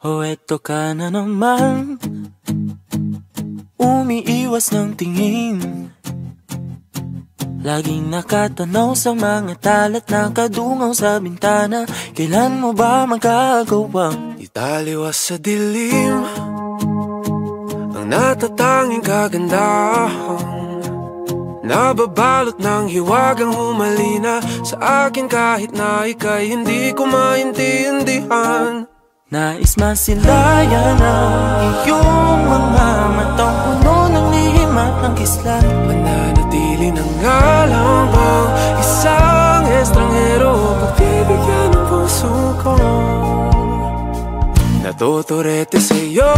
O eto ka na naman, umiiwas ng tingin, laging nakatanaw sa mga talat, nakadungaw sa bintana. Kailan mo ba magagawang italiwas sa dilim ang natatanging kagandahan, nababalot ng hiwagang humalina sa akin kahit na ika'y hindi ko maintindihan. Nais masilayan ang iyong mga matang puno ng lihim at ng kislan. Mananatili na nga lang bang isang estranghero pagbibigyan ng puso ko? Natuturete sa'yo,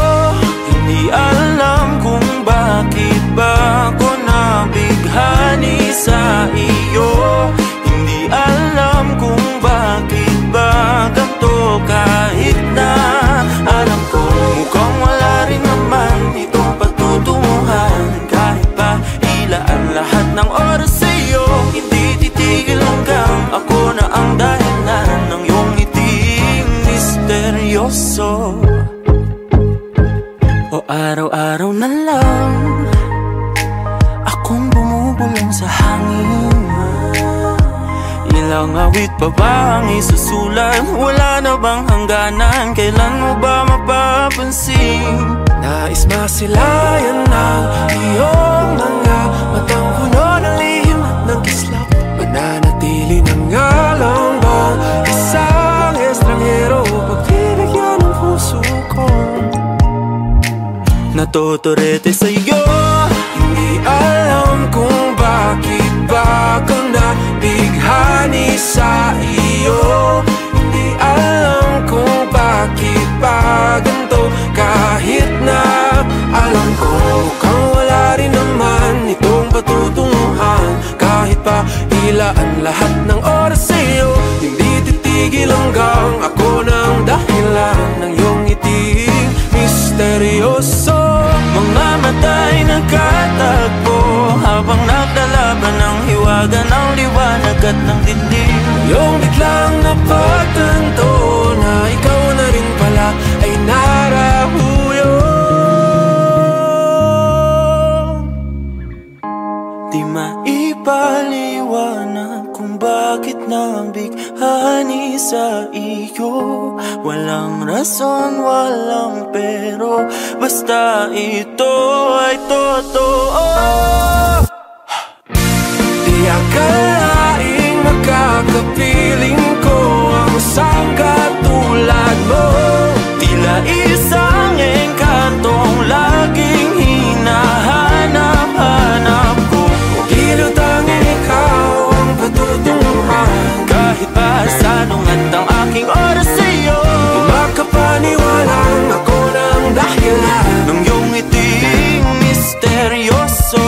hindi alam kung bakit ba ako nabighani sa iyo. Hindi alam kung bakit ba ganito, kahit na alam ko mukhang wala rin naman itong pagtutunguhan. Kahit pa ilaan lahat ng oras sa'yo, hindi titigil hanggang ako na ang dahilan ng iyong ngiting misteryoso. O araw-araw na lang akong bumubulong sa hangin. Ilang awit pa ba ang isusulat? Wala na bang hangganan? Kailan mo ba mapapansin? nais masilayan ng iyong mga matang puno ng lihim at ng kislap. Mananatili na nga lang bang isang estranghero pagbibigyan ng puso ko? Natuturete sa'yo, hindi alam kung bakit ba ako nabighani sa iyo. Hindi alam kung bakit ba ganito, kahit na alam ko mukhang wala rin naman itong patutunguhan. Kahit pa ilaan lahat ng oras sa'yo, hindi titigil hanggang ako ng dahilan ng iyong ngiting misteryoso. mga mata'y nagkatagpo habang naglalaban ng hiwaga ng liwanag at ng dilim. Yung biglang napagtanto na ikaw na rin pala ay narahuyo. Di maipaliwanag kung bakit nabighani sa iyo. Walang rason, walang pero, basta ito ay totoo. Di akalaing makakapiling ko ang isang katulad mo. Tila isang engkantong laging hinahanap-hanap ko. Tila tanging ikaw ang patutunguhan. Kahit pa sanungat ang aking oras sa'yo, Di makapaniwalang ako ng dahilan ng iyong ngiting misteryoso.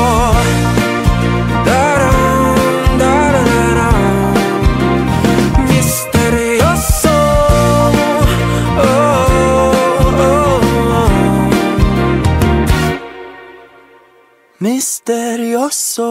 Daram, darararam, misteryoso. Oh, oh, oh. Misteryoso.